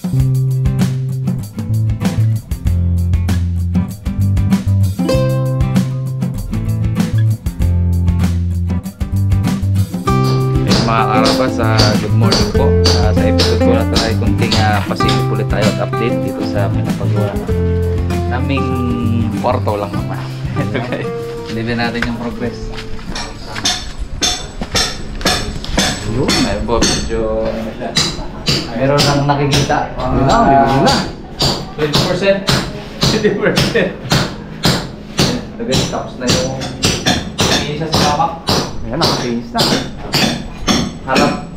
Mga karabas, good morning po. Sa episode ko na tayo kunting pasilip ulit tayo at update dito sa pinapagawa naming kwarto lang naman. Ito guys, hindi natin yung progress. Yun, may po medyo meron nang nakikita. Yun na 20%. 20%. Ito guys, tapos na yung isa sa kamak. Ayan, nakatiis na. Harap,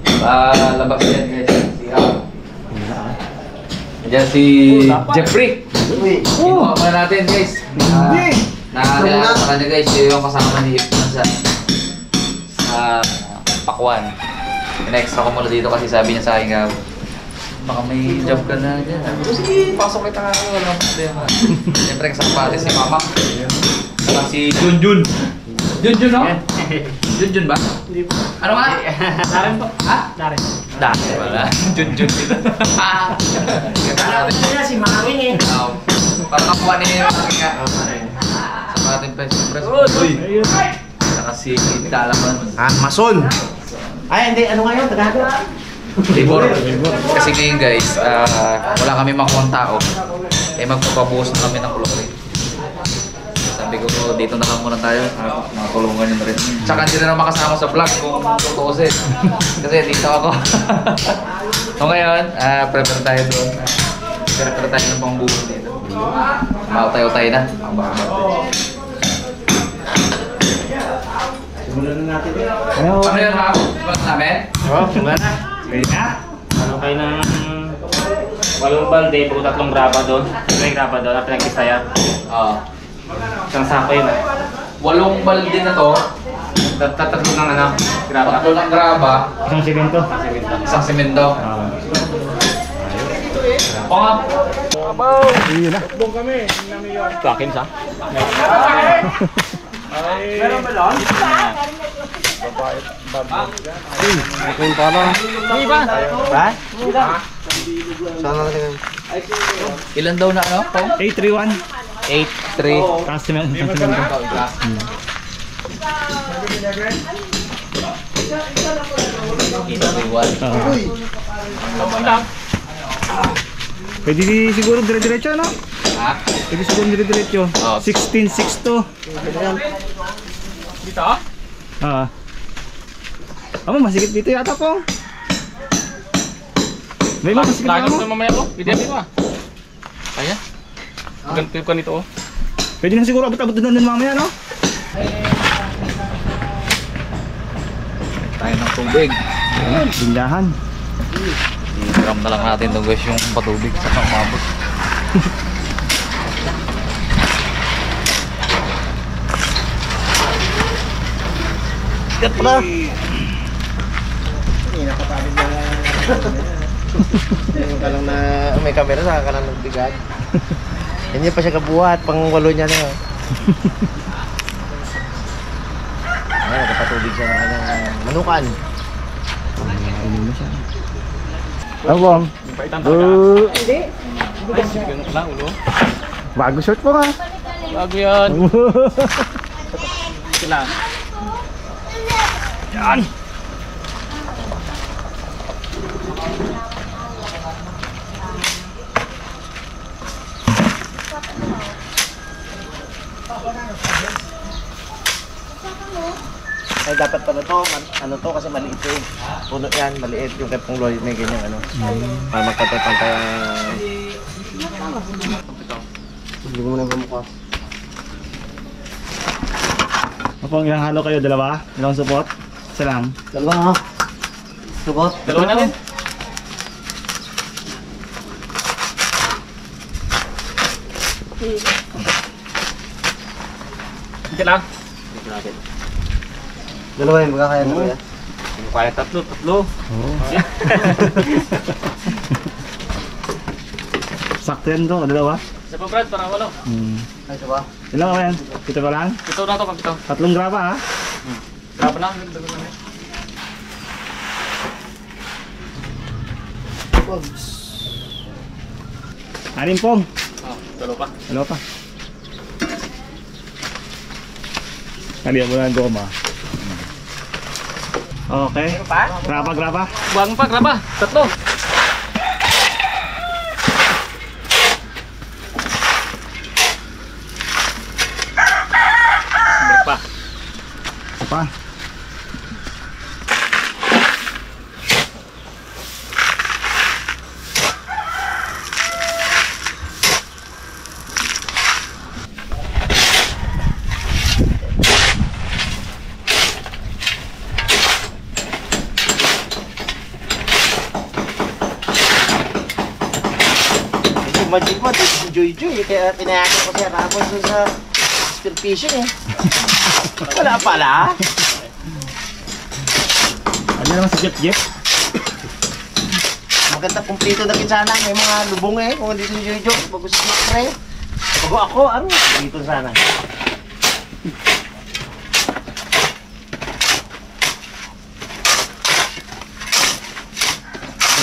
labas yan guys. Diyan si Jeffrey. Kinuha pa natin guys. Nakakilala sa kanya guys, yung kasama ni Ifman sa Pakwan. In-extra ko muna dito kasi sabi niya sa akin baka may job ka na dyan. Sige, pasok kita nga. Walang problema. Siyempre kasama si Mama. Saka si Junjun. Junjun no? Junjun ba? Hindi po. Ano nga? Darin po. Ha? Darin. Darin wala. Junjun dito. Alam ko na si Mami eh. Parang nakuha niya yung aking sa ating press. Uy! Saka si Dalaman. Mason! Ay, hindi. Ano nga yun? Tagalog? Labor. Kasi ngayon guys, wala kami makuha tao. Eh magpapabuhos na kami ng chlorine. Sabi ko, dito na lang muna tayo. Makatulungan nyo na rin. Tsaka hindi na makasama sa vlog kung tutuusin. Kasi dito ako. So ngayon, prepare tayo doon. Prepare tayo ng pangbuhos dito. Mautay-utay na. Simulan na natin eh. Ano yun mga vlog namin? Oo, simulan na. Ready na? Ano kayo ng 8 balde, puro 3 graba doon. 3 graba doon, na pinag-isaya. Oo. Isang sako yun 8 balde na to. Tatatlo ng ano, graba. 3 ng graba. Isang simento. Isang simento. Pangap! Ayun na. Bong kami, namin yun. Tuakin sa? Meron ba lang? Ito yung pala. Hindi ba? Ha? Saan na natin? Ilan daw na ano? 831. 8-3. Kasi may isang simento. Pwede siguro dire-diretso, no? Ha? Pwede siguro dire-diretso. Oh. 16.62. Dito? Masikip dito yata po. May masikip na mo. Mamaya ko, pwede dito ah. Kaya? Ganito ka nito oh. Pwede na siguro abot-abot na din mamaya, no? Tayo ng tubig. Ayan, bindahan. I-ram na lang natin doon guys yung patubig sa pangmabot. Sikat pa na. Ka lang na may camera sa ka lang nagbigat. Hindi pa siya kabuhat, pang 8 niya na. Ay, nagpatubig siya ng kanyang manukan. Ayun na siya. Bang. Hindi. Ganun lang ulo. Bago short po nga. Bago yan. Sila. Yan. Ay, dapat pala to, ano to kasi maliit to eh. Puno yan, maliit yung kay Pong Lloyd may ganyan ano. Para magpantay-pantay ang... Hindi mo na bumukha. Mapang ilang halo kayo? Dalawa? Dalawang support? Isa lang? Dalawa ha? Subot? Dalawa na rin. Hindi lang. Dalawa yung magkakaya na kuya. Kaya tatlo. Oo. Sakto yan to, dalawa. Isa pa Brad, para walo. Ay, siya ba? Ilan ka ba yan? Ito pa lang? Ito na to, pag ito. 3 graba ha? Graba na, dagdag na rin. Anin pong? Oh, tulo pa. Ano pa? Kaliyan mo lang doon, ma. Okay. Graba, graba. Buwang pa, graba. Tatlo. Balik pa. Isa pa. Imagine mo, si Joy-Joy, kaya pinayagan ko siya tapos dun sa spear fishing eh. Wala pala. Ano naman si Jeff Jeff? Maganda kumplito na sana, may mga lubong eh. Kung dito si Joy-Joy, bago si Jeffrey. Bago ako, ano? Dito sana.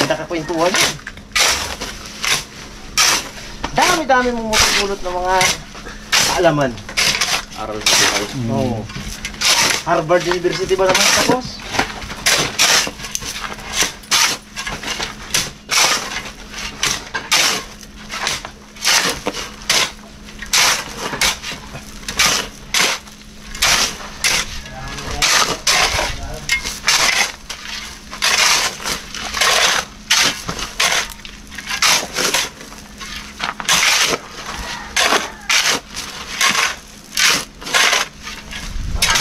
Ganda ka kwentuhan eh. Dami-dami mong mapupulot ng mga kaalaman. Aral sa buhay. Oo. Harvard University ba naman tapos?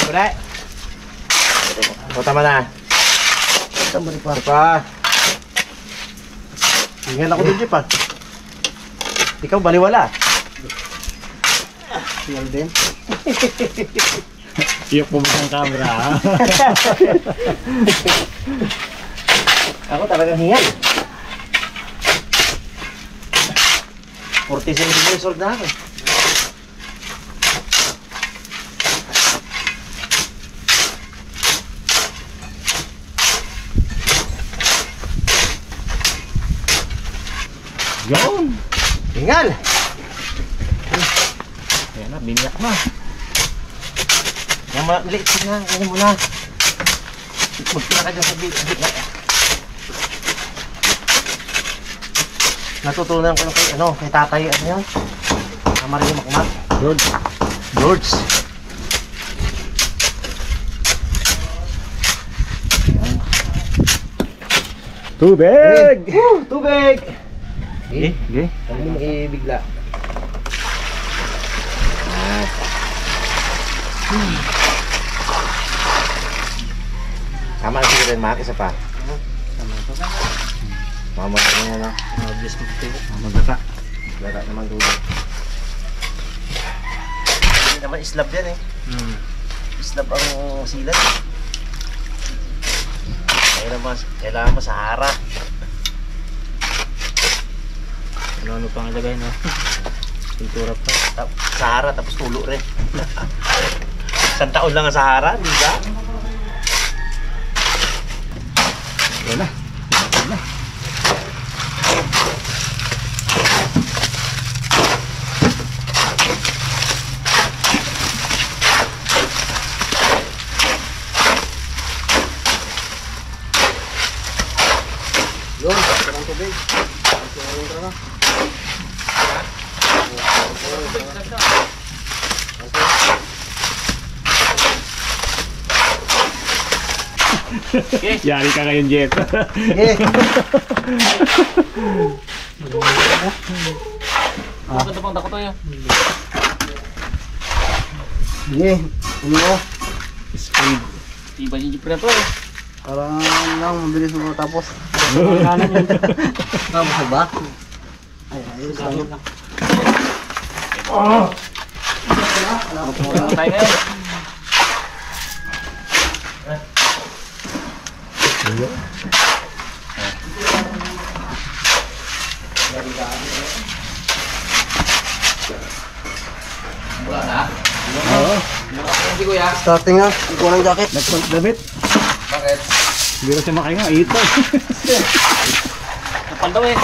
Wala. O, tama na. Tama na pa. Tingnan ako dun, Jeep, ah. Ikaw, baliwala. Tingnan din. Iyok po ang camera, ha? Ako talagang hingal. 40 cm old na ako. Yun! Hingal! Ayan na, binyak na. Yan mga liit na, ganyan mo na. Magpila ka dyan sa bit. Natutunan ko yung kay tatay, ano yan? Mario Makmak. George. George. Tubig! Tubig! Okay, okay. Huwag mo ibigla. Tama na siguro rin, Mark. Isa pa. Mamatay niya na. Magdata. Lata naman tubig. Hindi naman islab yan eh. Islab ang silat. Kailangan mo Sahara. Ano pang ilagay, no? Pintura pa. Sahara tapos tulo rin. Isang taon lang ang Sahara, di ba? Yan na. Yan na. Yun, sarang tubig. Yari ka ngayon, Jeff. Maganda pang dako tayo. Sige, ulo. Speed. Iba si Jeep na to eh. Parang lang, mabilis mo tapos. Tama sa ba? Ay, ayos lang. Tayo ngayon. Wala na. Oo. Hindi kuya. Starting na, hindi ko ng jacket. Nagpagdabit. Bakit? Hindi na siya makahinga. Ito. Napal daw eh.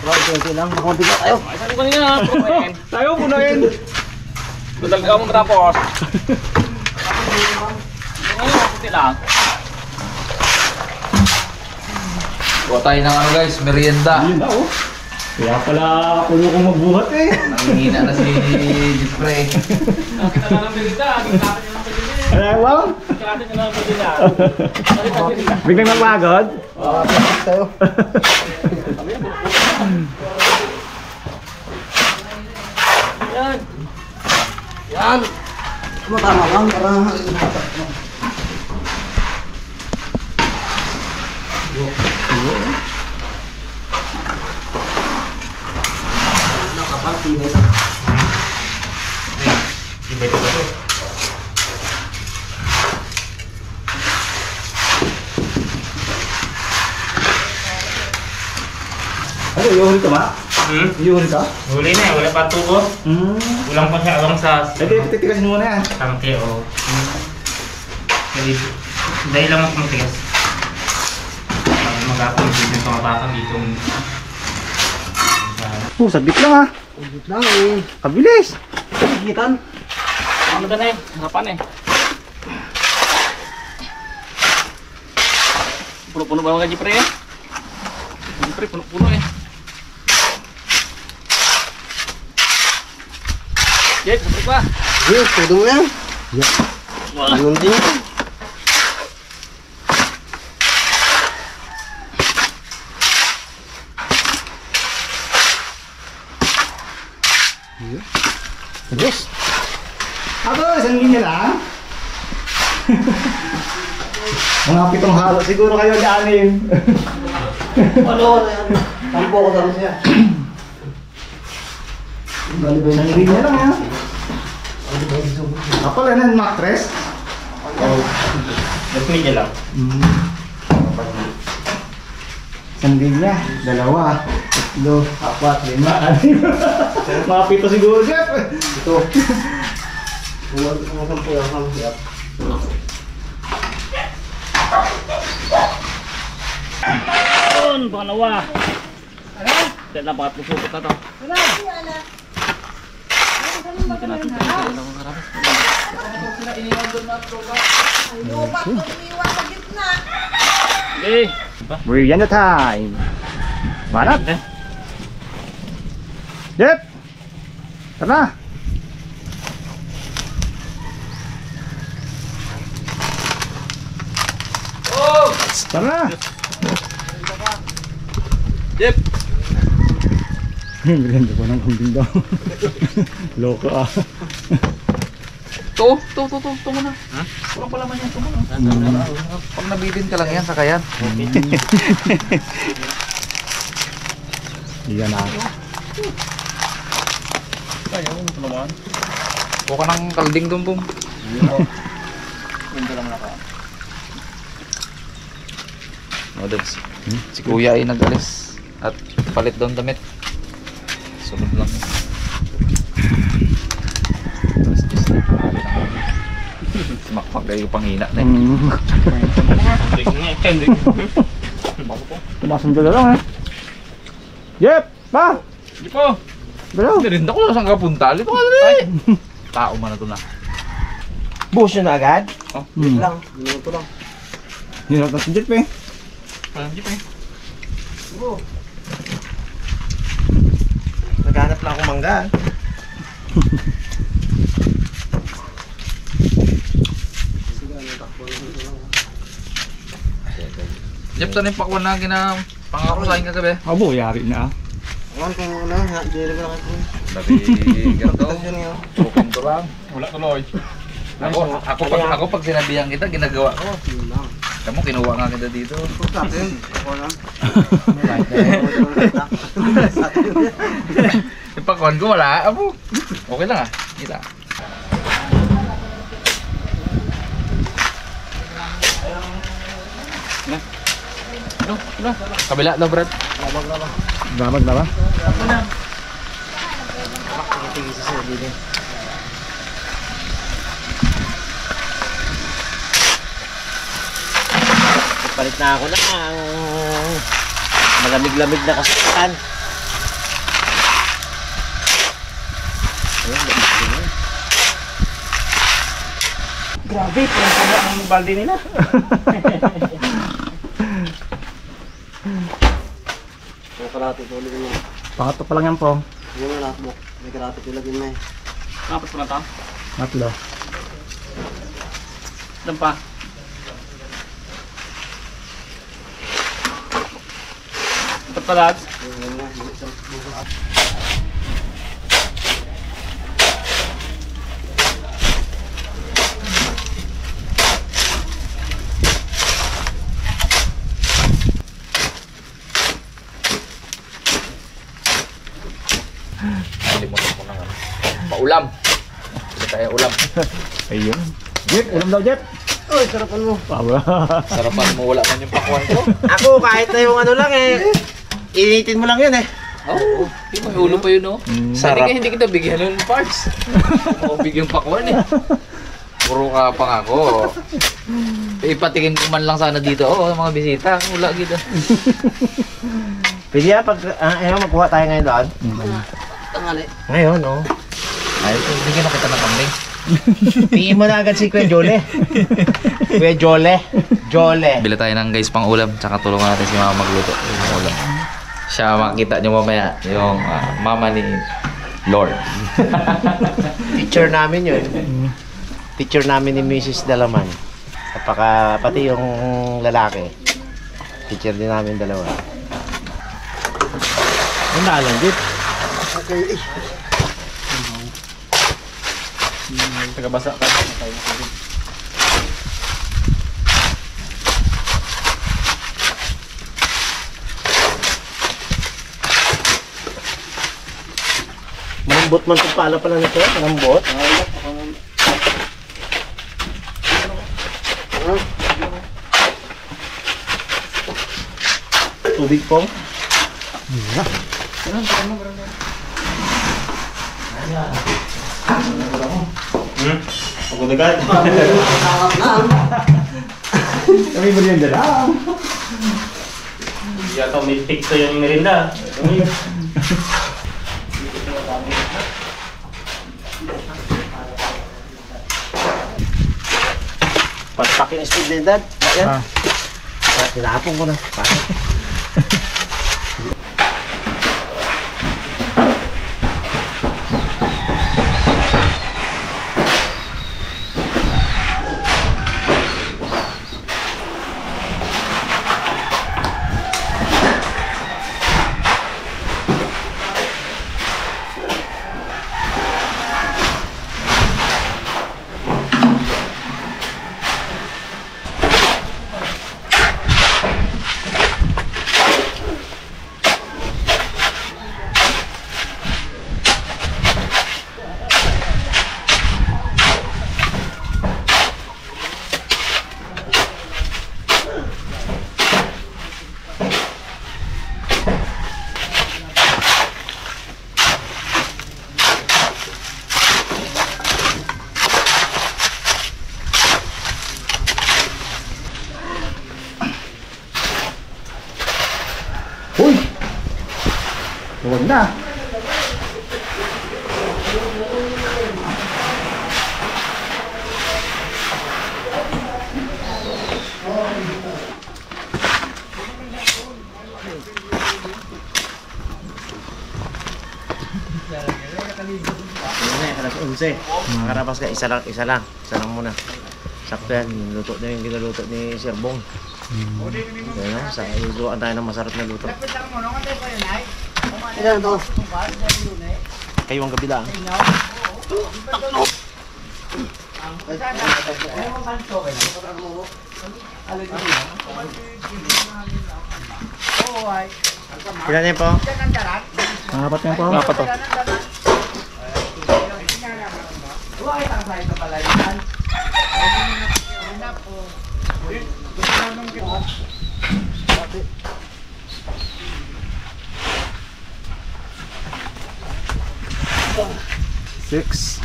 Kunti lang. Makunti na tayo. Ay, sabi ko kanina, punuin. Tayo, punuin. Total ka mong tapos. Ngayon, puti lang. Kuha tayo ng ano guys, merienda. Yun na, oh. Kaya pala puno kong magbuhat eh. Nangihina na si Jeffrey. Kita na lang bilita. Kita natin yung bilita. Ano, wow? Kita natin yung bilita. Biglang magpagod? Oo, tayo. Yan. Yan. Matama lang para... Ano, yuhuli ka ma? Yuhuli ka? Huli na eh, wala pa tubo. Ulang pa siya awang sa Titikasin muna yan. tangke o. Dahil lang ako matigas. Mag-apong dito sa mabakang dito. Saglit lang ha. Saglit lang eh. Kabilis. Sagitan. Ano na eh? Harapan eh. Puno-puno ba mga Jeffrey eh? Jeffrey, puno-puno eh. Jeff, sabrik ba? Yes, todo mo yan. Wala. Yun din. Yes. Ako, isang linya lang. Mga 7 halo siguro kayo daanin. Ano yan? Tampo ko sa siya. Bali-bali isang linya lang yan. Ako lang yan, mattress. Mas medyo lang. Isang linya, 2, 3, 4, 5, 6. Mga 7 siguro, Jeff. Ito. Umasan po yung hamsiyap. Yun, pangalawa. Ano? Dahil na baka pusupot na to. Hindi ka natin pagkain na mga karami. Okay. Merienda time. Manap. Jeff. Tara. Oh! Tara. Jeff! Merienda ko ng kambing daw. Loko ah. Ito muna. Ha? Kurang pala man yan, ito muna. Pag nabilin ka lang yan, saka yan. Iyan na. Kaya mo ito naman. Huwag ka ng kalding doon, Bum. Ganda lang naka. Si Kuya ay nag-alis at palit doon damit. Sunod lang. Makmak kayo panghina na eh. Tumasang dala lang eh. Jeff! Pa! Hindi po. Dalaw! Hindi rin ako saan ka punta. Lito ka na eh. Tao man na ito na. Buhos yun na agad? Oh. Lang. Minuto lang. Hirap na si Jeff eh. Hindi pa eh. Naghanap lang akong mangga. Jeff, saan yung pakwan na pangako sa akin kagabi? Abo, yari na ah. Ang kung ano, hindi rin lang ito. Dati ganito. Tansin niyo. Pupunto lang. Wala tuloy. Ako pag sinabihan kita, ginagawa ko. Kamu kinuha nga kita dito. Sa akin, ako lang. Yung pakwan ko wala. Abo. Okay lang ah. Kita. Ano? Kabila daw, Brad. Babag na ba? Tingin sa dito. Palit na ako ng malamig-lamig na kasukan. Grabe, pinagpala ang balde nila. May karate ko ulit yun. Pangatlo pa lang yan po. Yun na lahat mo. May karate ko lagi na eh. Tapos pa na ito. Tatlo. Doon pa. Ito pa lahat. Yun na. Kalimutan ko ng paulam. Hindi tayo ulam. Ayun. Jeep, ulam daw Jeep. Uy, sarapan mo. Sarapan mo, wala man yung pakuan ko. Ako kahit na yung ano lang eh. Initin mo lang yun eh. Oo, di may ulo pa yun, no? Sarap. Hindi kita bigyan ng parts. Oo, bigyan pakuan eh. Puro ka pa ako. Ipatikin ko man lang sana dito. Oo, mga bisita. Wala gitu. Pwede yan pag ayaw magkuha tayo ngayon doon. Tangali. Ngayon oh. Ay, bigyan na kita ng kambing. Tingin mo na agad si Kuya Jole. Kuya Jole. Jole. Bila tayo ng guys pang ulam, tsaka tulungan natin si mama magluto ng ulam. Siya makita nyo mamaya yung mama ni Lord. Teacher namin yun. Teacher namin ni Mrs. Dalaman. Pati yung lalaki. Teacher din namin dalawa. Ano na lang, Jeep? Okay. Tagabasa ka. Malambot man itong pala pala nito. Malambot. Tubig po. Pagod agad. Kami mo rin dala. Yata may picto yung merinda. Pastakin yung speed na dad. Ayan. Tinapon ko na. Paano? Huwag na. Alas 11. Makarapas ka, isa lang muna. Sakto yan, luto na yung ginuluto ni Sir Bong. Ayan o, lutuan tayo ng masarap na luto. Ilan to? Kayo ang gabi lang. Ilan yan po? Apat yan po. Apat to. Six.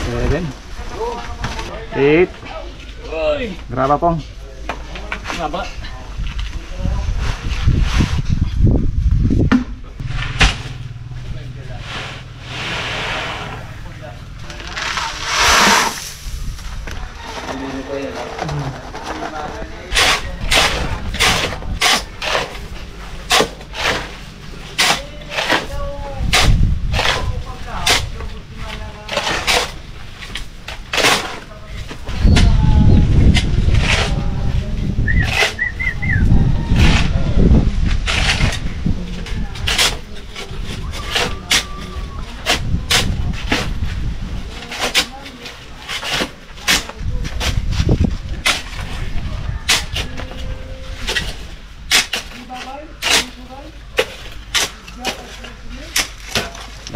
Seven. Eight. Uy! Graba pong. Nga ba?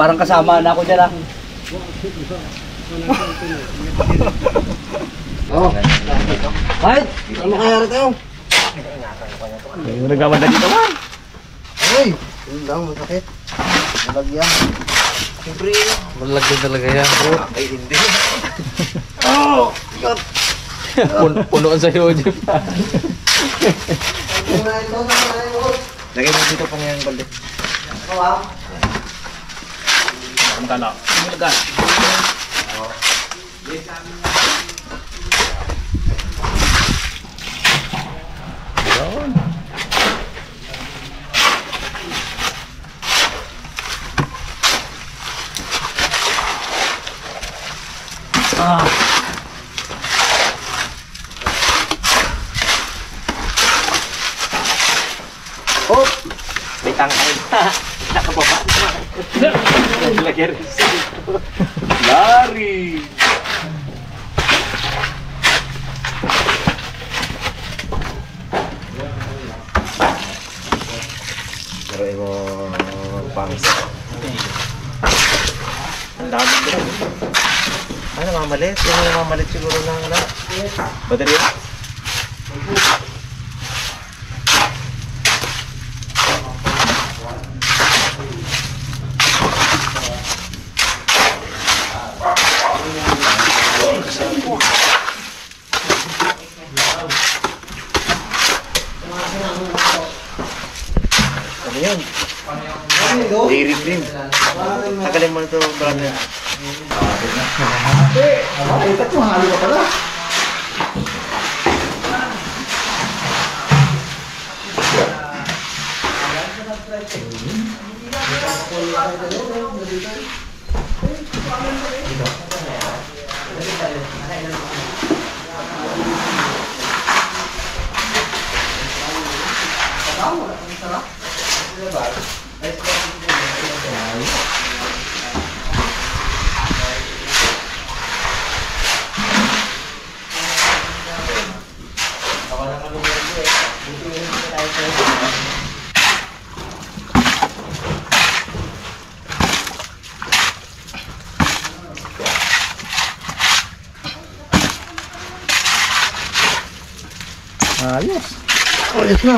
Parang kasama na ako dyan ah. Oh. Ay! Ano kaya tayo? Yung nagmamanda dito man. Ay! Yun lang, masakit. Malagyan. Siyempre. Malagyan talaga yan. Ay, hindi. Oh! God! Punuan sa'yo, Jeff. Lagay mo dito pang yung balde. Magkano? Magkano? Oh! May tangkay. Nakababa. Lagay rin. Lari! Pero imo pangis. Ang dami ko. Ay, namamalit. Yung namamalit siguro ng baterya. Ano yun? Lirig din. Tagalin mo na ito, brother. Ay, tatlo, halo ka pala. Ayos. Ayos na.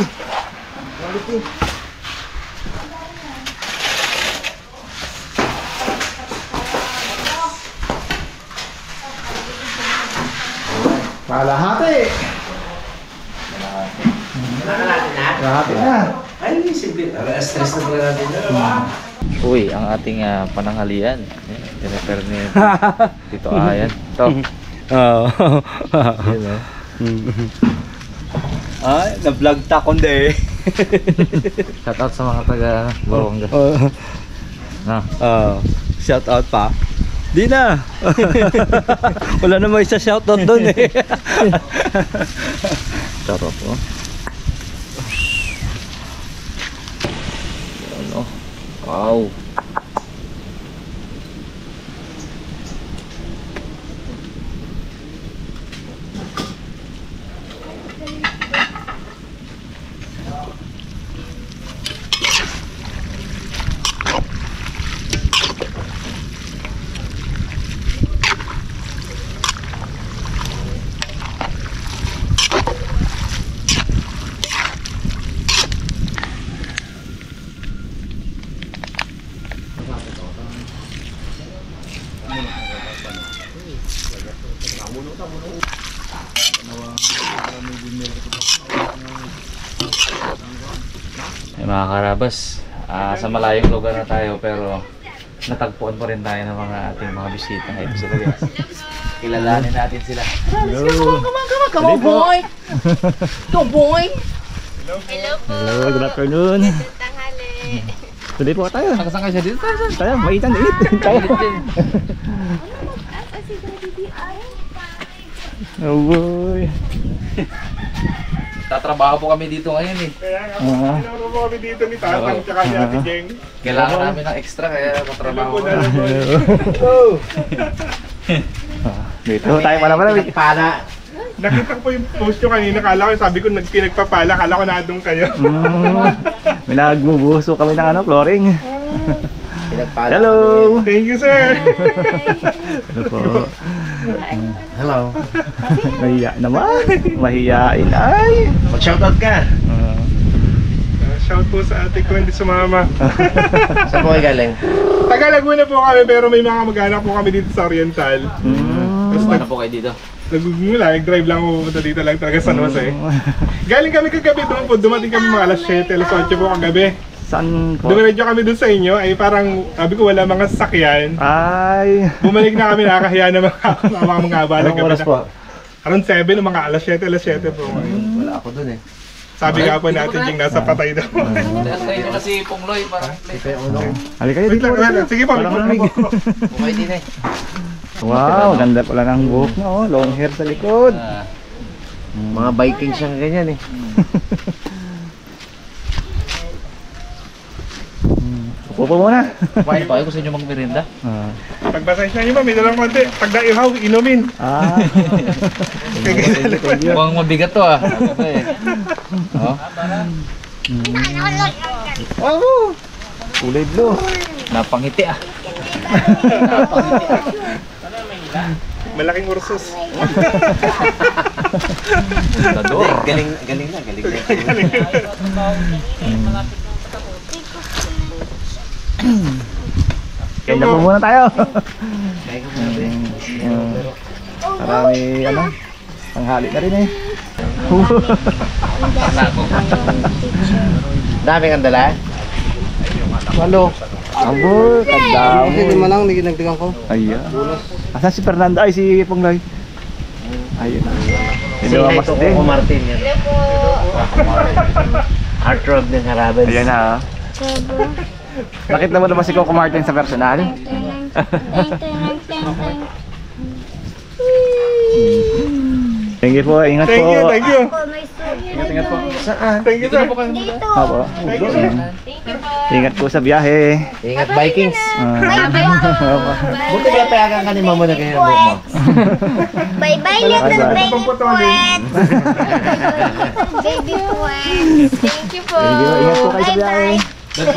Kalahati. Kalahati na. Ay, simple. Stress na pala natin. Uy, ang ating pananghalian. Tinipare ni Tito Ayan. Ito. Oo. Yun, oh. Ay, na-vlog ta kundi. Shout out sa mga taga Baronga. Na. Shout out pa. Di na. Wala na may shout out doon eh. Shout out po. Ano? Wow. Mga karabas, sa malayong lugar na tayo pero natagpuan pa rin tayo ng mga ating mga bisita ngayon sa lugar. Kilalanin natin sila. Come on, boy! Go, boy! Hello, good afternoon. Tanghali. Tuloy po tayo. Nakasang kayo siya dito? Tayo, maitan na init. Tayo. Oh boy. Tatrabaho po kami dito ngayon eh. Ano po kami dito ni Tatang tsaka ni Ate Jeng. Kailangan namin ng extra kaya tatrabaho kami. Dito tayo pala pala. Nakita ko po yung post nyo kanina, kala ko sabi ko pinagpapala, kala ko nadong kayo. May nagbubuso kami ng flooring. Pinagpala. Hello! Thank you, sir. Ano po? Hello. Mahiya naman. Mahiyain ay. Mag-shoutout ka. Shout po sa ate ko, hindi sumama. Saan po kayo galing? Taga Laguna po kami, pero may mga mag-anak po kami dito sa Oriental. Tapos Ano po kayo dito? nag-drive lang ako pumunta dito lang talaga San Jose. Galing kami kagabi doon po, dumating kami mga alas 7, alas 8 po kagabi. Saan po? Dumiretso kami doon sa inyo, ay parang sabi ko wala mga sasakyan. Ay. Bumalik na kami, nakakahiya na mga balang Anong gabi oras na. po? Around 7, mga alas 7 po. Wala ako dun eh. Sabi nga po natin yung nasa patay daw. Tayo nyo kasi Pongloy para Halika kayo Wait dito. lang, sige po. Walang lamig. Bukay din eh. Wow, ganda pala ng buhok niya oh. Long hair sa likod. Mga Vikings ang ganyan eh. Upo po muna. Kumain pa kayo kung sa inyo magmerienda. Pagpasensya nyo, may dalang konti. Pag naihaw, inumin. Ah. Mukhang mabigat to ah. Oh, Kulay blue. napangiti ah. Malaking ursos. Dador. Galing na. Kaya po muna tayo. Marami ano. Tanghali na rin eh. Dami kang dala? Walo. Abo, tandaan mo. Hindi mo lang, nagtigang ko. Ayan. Asan si Fernando? Ay, si Pongloy. Ayun. Si Mas Haito din. Coco Martin yan. Heartthrob ng Harabas. Ayan na. Nakita mo naman si Coco Martin sa personal? Thank you po, ingat Thank po. you, thank you. Ingat po. Saan? Thank you, sir. Opo. Thank you, sir. Ingat po sa biyahe. Ingat Vikings. Opo. Buti ba payagan ka ni mama na ganyan ang buhok mo? Bye-bye, little Bye-bye. baby Pamputulin. poet. Baby poet. Thank you po. Thank you. Ingat po kayo sa biyahe. Baby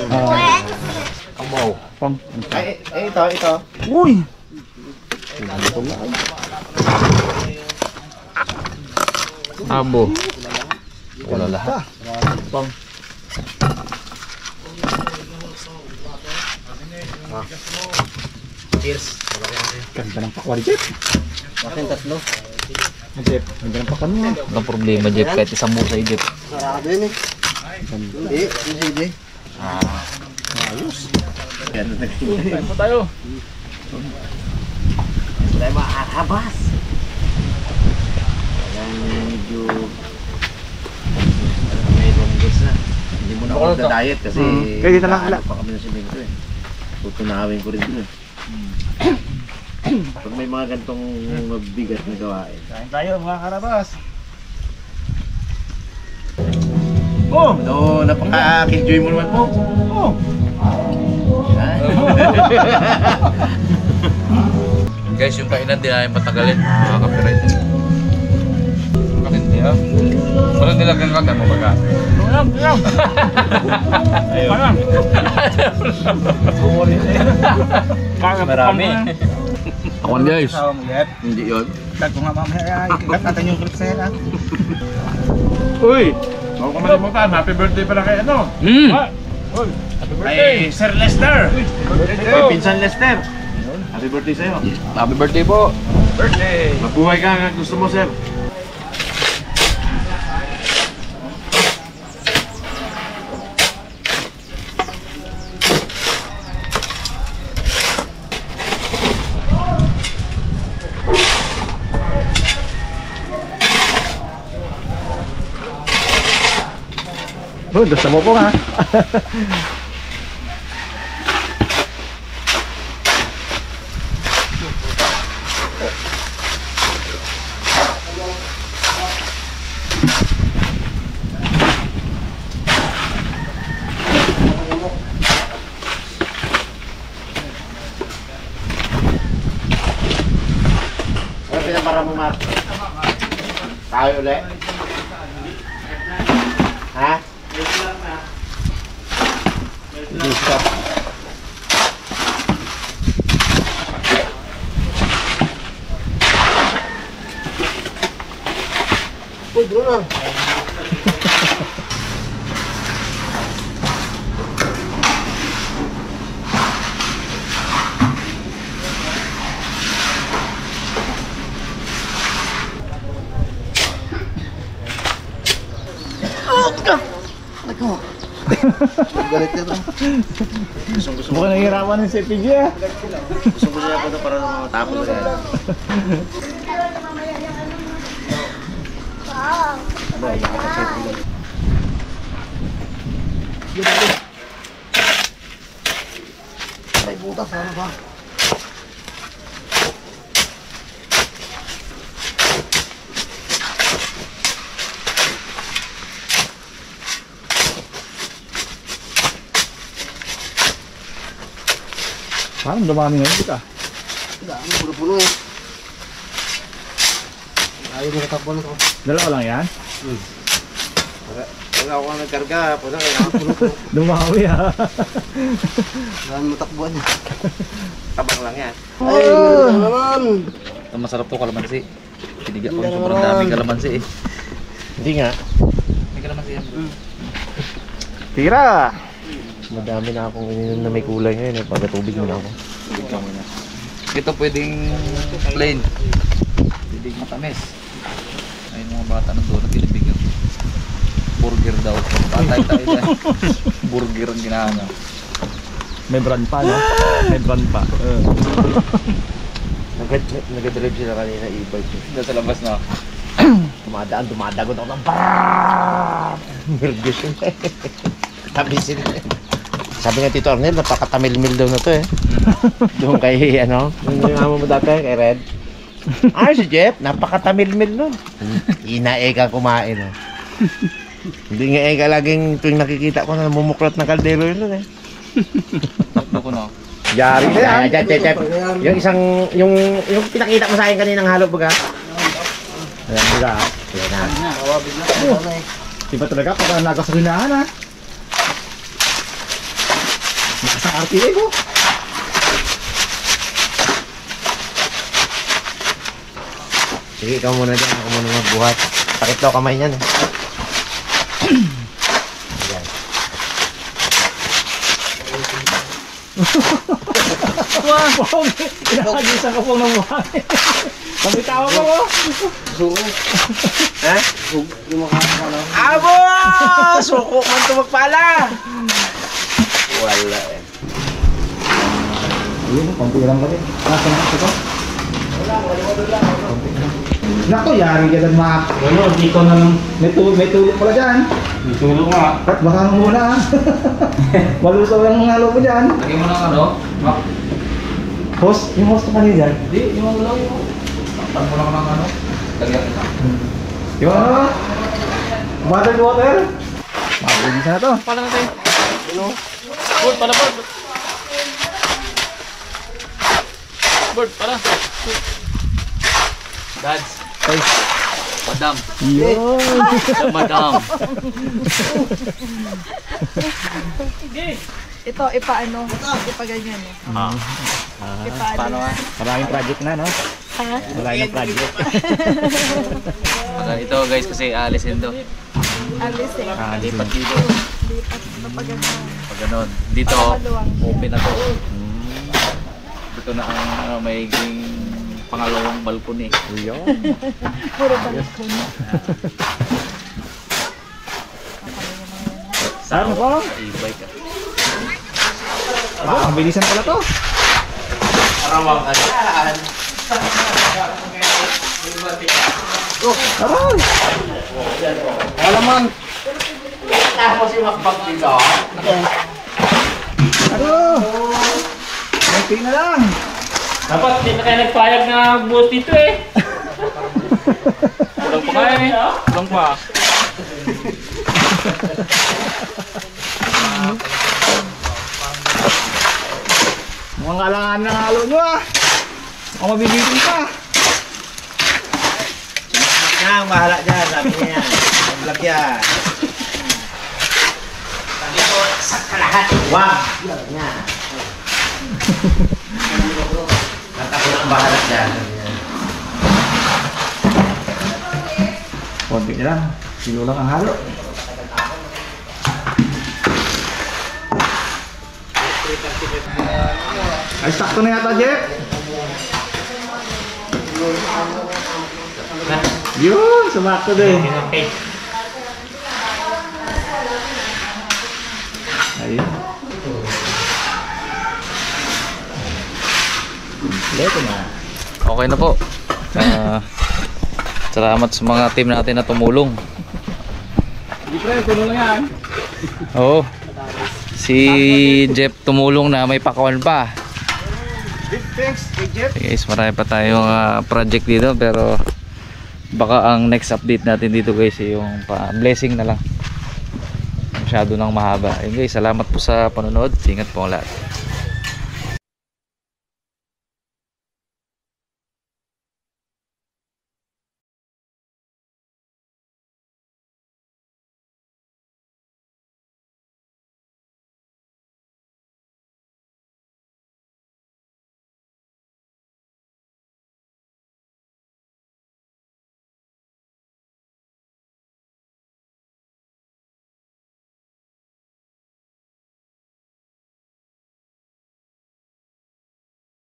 poet. Pong. Ay, ito. Uy! Abo. Wala lahat. Pong. Cheers. Ganda ng pakwan, Jeff. Akin tatlo. Jeff, ganda ng pakwan mo. Walang problema Jeff, kahit isang musa Jeff. Sarado yun eh. Hindi. Yan na Tayo po tayo. Wala yung makakabas. Yan medyo may longgas na. Hindi mo na ako diet kasi Kaya dito lang wala. pa kami ng simento eh. Tutunawin ko rin dun eh. Pag may mga gantong mabigat na gawain. Kain tayo mga karabas. Oh! No, napaka-killjoy mo naman po. Oh! Guys, yung kainan din namin patagalin. Mga copyright. Kalindi ah. Walang nilagang kagad mo baga. Marami. Ako guys. Hindi yun. Tag ko nga mamaya. Ikat natin yung clips na yan ah. Uy! Huwag ko malimutan, happy birthday pala kay ano? Happy birthday! Ay, Sir Lester! Birthday Ay, po! Pinsan Lester! Happy birthday sa'yo. Happy birthday po. Birthday! Mabuhay ka nga gusto mo, Sir. Oh, gusto mo po ha. Ano pinapara mo, Mark? Tayo ulit? Ha? Uy, bro na. Galit na to. Mukhang nahihirapan ng CPG ah. Gusto ko siya po ito para matapos na yan. Ay, butas, ano ba? Parang dumami ngayon dito ah. Dami, puno-puno eh. Ayaw mo natakbo na ito. Dalawa lang yan? Wala ako nagkarga, puno, kailangan puno-puno. Dumawi ah. Dami mo takbuhan niya. Tabang lang yan. Ay, meron naman! Ito masarap to kalamansi. Piniga ko sobrang daming kalamansi eh. Hindi nga. May kalamansi yan. Tira! Madami na akong ininom na may kulay ngayon eh. Pagkatubig mo na ako. Ito pwedeng plain. Pwedeng matamis. Ayun mga bata ng donut, binibigyan. Burger daw. Patay tayo dyan. Burger ang ginahanap. May brand pa no? May brand pa. Nag-drive sila kanina e-bike. Dito sa labas na. Dumadagot ako ng brrrr! Nervous yun eh. Tabisin eh. Sabi nga Tito Arnel, napakatamil-mil daw na to eh. Doon kay ano, yung amo mo dati, kay Red. Ay, si Jeff, napakatamil-mil nun. Inaega kumain oh. Hindi nga ega laging tuwing nakikita ko na namumuklat ng kaldero yun nun eh. Takbo ko na. Yari na yan. Jeff, yung isang, yung pinakita mo sa akin kaninang halo baga. Ayan mo na. Ayan na. Diba talaga pagka nagkasalinahan ah. Nakasang RTA ko. Sige, ikaw muna dyan. Ako muna magbuhat. Sakit daw kamay niyan eh. Ayan. Wow! Inakagisan ka pong ng buhay. Kabitawa ko mo. Ha? Abo! Suko man ito magpala! Wala eh. Ayun, konti lang kami. Nasa na ito? Nako, yari ka lang mga... Ano, dito na lang. May tulog pala dyan. May tulog nga. At baka nung muna ah. Malusaw yung mga halo mo dyan. Lagyan mo ng ano? Host? Yung host ka kanina dyan? Hindi, yung lang yung. Takpan mo lang ng ano? Lagyan kita. Yung ano? Bottled water? Makapagisa na to. Pala natin. Bird, pala bird. Bird, pala. Dads. Ay. Madam. Yun. Madam. Ito, ipaano? Ipaganyan eh. Ipaano? Maraming project na, no? Ha? Maraming project. Ito guys kasi alisin to. Alis eh. Lipat dito. Lipat na paganyan. Pag ganon. Dito, open na to. Ito na ang magiging pangalawang balkon eh. Yun. Puro balkon. Saan ko? E-bike ah. Aba, ang bilisan pala to. Arawang alaan. Aray! Alaman. Tapos yung makbag dito. Ano? Kunti na lang. Dapat hindi na kayo nagpayag na buhos dito eh. Kulang pa kaya eh. Kulang pa. Mukhang kalangan ng halo nyo ah. Ako mabibitin pa. Yan, bahala dyan. Sabi niya yan. Vlog yan. Sabi ko, sa lahat. Wag! Yan. At ako lang bahala dyan. Konti lang. Silo lang ang halo. Ay, sakto na yata, Jeff. Yun, sumakto din. Okay. Ayun. Kompleto na. Okay na po. Salamat sa mga team natin na tumulong. Hindi pre, puno lang yan. Oo. Si Jeff tumulong na may pakawan pa. Big thanks kay Jeff. Guys, marami pa tayong project dito pero baka ang next update natin dito guys yung blessing na lang. Masyado nang mahaba. Ayun guys, salamat po sa panonood. Ingat po ang lahat.